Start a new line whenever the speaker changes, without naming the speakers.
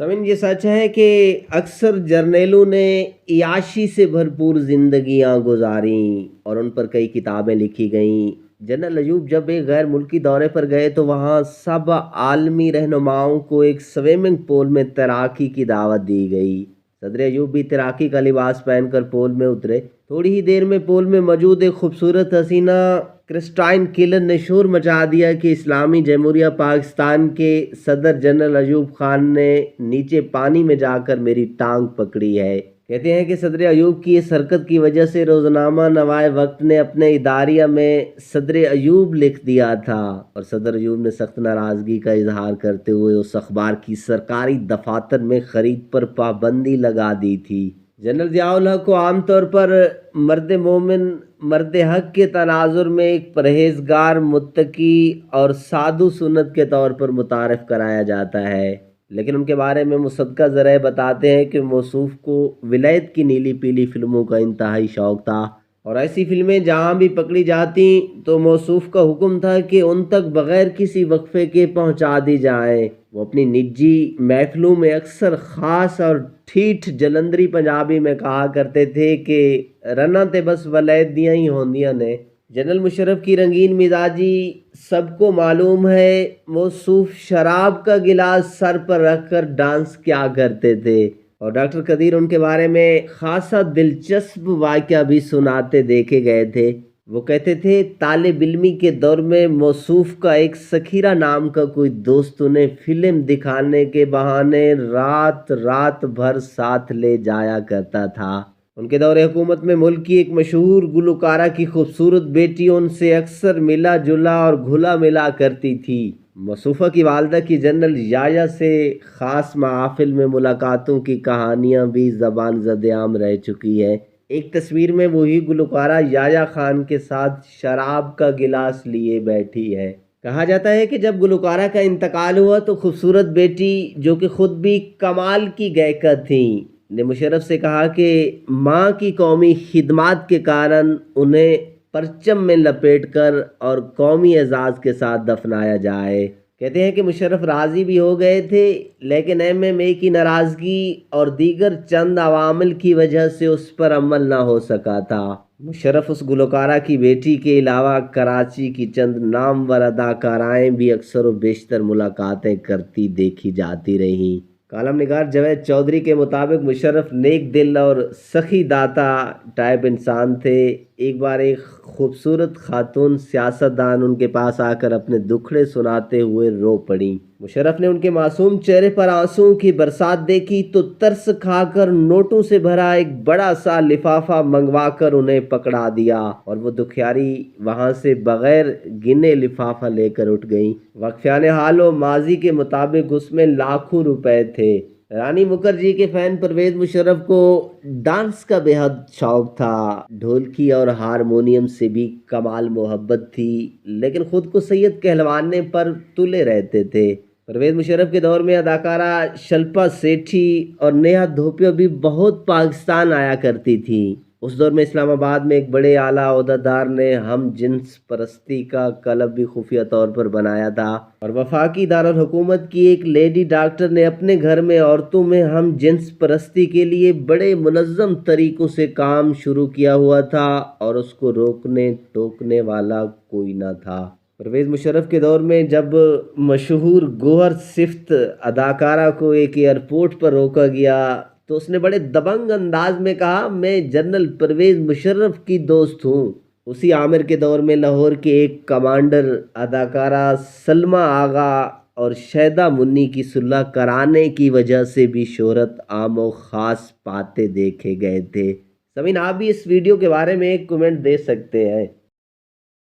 समिन ये सच है कि अक्सर जर्नैलों ने इयाशी से भरपूर जिंदगियां गुजारी और उन पर कई किताबें लिखी गईं। जनरल अयूब जब एक गैर मुल्की दौरे पर गए तो वहाँ सब आलमी रहनुमाओं को एक स्विमिंग पूल में तैराकी की दावत दी गई। सदर अयूब भी तैराकी का लिबास पहनकर पूल में उतरे। थोड़ी ही देर में पूल में मौजूद एक खूबसूरत हसीना क्रिस्टाइन किलन ने शोर मचा दिया कि इस्लामी जमहूरिया पाकिस्तान के सदर जनरल अयूब खान ने नीचे पानी में जाकर मेरी टांग पकड़ी है। कहते हैं कि सदर अयूब की इस हरकत की वजह से रोजनामा नवाए वक्त ने अपने इदारिया में सदर अयूब लिख दिया था और सदर अयूब ने सख्त नाराजगी का इजहार करते हुए उस अखबार की सरकारी दफातर में खरीद पर पाबंदी लगा दी थी। जनरल ज़ियाउल हक को आमतौर पर मर्द मोमिन मर्द हक के तनाजुर में एक परहेजगार मुत्तकी और साधु सुन्नत के तौर पर मुतारफ़ कराया जाता है, लेकिन उनके बारे में मुसद्दक़ा ज़राए बताते हैं कि मौसूफ़ को विलायत की नीली पीली फिल्मों का इंतहाई शौक़ था और ऐसी फिल्में जहाँ भी पकड़ी जाती तो मौसूफ़ का हुक्म था कि उन तक बग़ैर किसी वक्फ़े के पहुँचा दी जाए। वो अपनी निजी महफिलों में अक्सर ख़ास और ठीठ जलंधरी पंजाबी में कहा करते थे कि रना ते बस वलैत दियाँ ही होंदियां ने। जनरल मुशर्रफ की रंगीन मिजाजी सबको मालूम है। मौसूफ शराब का गिलास सर पर रखकर डांस क्या करते थे और डॉक्टर कदीर उनके बारे में खासा दिलचस्प वाक़या भी सुनाते देखे गए थे। वो कहते थे तालिब इल्मी के दौर में मौसूफ का एक सखीरा नाम का कोई दोस्त उन्हें फिल्म दिखाने के बहाने रात रात भर साथ ले जाया करता था। उनके दौरे हुकूमत में मुल्क की एक मशहूर गुलकारा की खूबसूरत बेटी उनसे अक्सर मिला जुला और घुला मिला करती थी। मसूफ़ा की वालदा की जनरल याया से ख़ास महफ़िल में मुलाकातों की कहानियाँ भी ज़बान ज़द-ए-आम रह चुकी है। एक तस्वीर में वही गुलकारा याया खान के साथ शराब का गिलास लिए बैठी है। कहा जाता है कि जब गुलकारा का इंतकाल हुआ तो खूबसूरत बेटी, जो कि खुद भी कमाल की गायिका थी, ने मुशर्रफ से कहा कि माँ की कौमी खिदमात के कारण उन्हें परचम में लपेटकर और कौमी एजाज़ के साथ दफनाया जाए। कहते हैं कि मुशर्रफ राज़ी भी हो गए थे, लेकिन MMA की नाराज़गी और दीगर चंद अवामिल की वजह से उस पर अमल ना हो सका था। मुशर्रफ उस गुलकारा की बेटी के अलावा कराची की चंद नामवर अदाकाराएँ भी अक्सर व बेशतर मुलाकातें करती देखी जाती रहीं। कालम निगार जावेद चौधरी के मुताबिक मुशर्रफ नेक दिल और सखी दाता टाइप इंसान थे। एक बार एक खूबसूरत खातून सियासतदान उनके पास आकर अपने दुखड़े सुनाते हुए रो पड़ी। मुशर्रफ ने उनके मासूम चेहरे पर आंसुओं की बरसात देखी तो तरस खाकर नोटों से भरा एक बड़ा सा लिफाफा मंगवाकर उन्हें पकड़ा दिया और वो दुखियारी वहां से बगैर गिने लिफाफा लेकर उठ गई। वाक़ियान हाल व माजी के मुताबिक उसमें लाखों रुपए थे। रानी मुखर्जी के फैन परवेज मुशर्रफ को डांस का बेहद शौक था। ढोलकी और हारमोनियम से भी कमाल मोहब्बत थी, लेकिन खुद को सैयद कहलवाने पर तुले रहते थे। परवेज मुशर्रफ के दौर में अदाकारा शिल्पा शेट्टी और नेहा धूपिया भी बहुत पाकिस्तान आया करती थी। उस दौर में इस्लामाबाद में एक बड़े आला ओहदेदार ने हम जिन्स परस्ती का क्लब भी खुफिया तौर पर बनाया था और वफाकी दारुल हुकूमत की एक लेडी डॉक्टर ने अपने घर में औरतों में हम जिन्स परस्ती के लिए बड़े मुनज़्ज़म तरीक़ों से काम शुरू किया हुआ था और उसको रोकने टोकने वाला कोई ना था। परवेज़ मुशर्रफ के दौर में जब मशहूर गोहर सिफ्त अदाकारा को एक एयरपोर्ट पर रोका गया तो उसने बड़े दबंग अंदाज में कहा, मैं जनरल परवेज़ मुशर्रफ की दोस्त हूँ। उसी आमिर के दौर में लाहौर के एक कमांडर अदाकारा सलमा आगा और शैदा मुन्नी की सुलह कराने की वजह से भी शोहरत आम और ख़ास पाते देखे गए थे। समीन, आप भी इस वीडियो के बारे में एक कमेंट दे सकते हैं।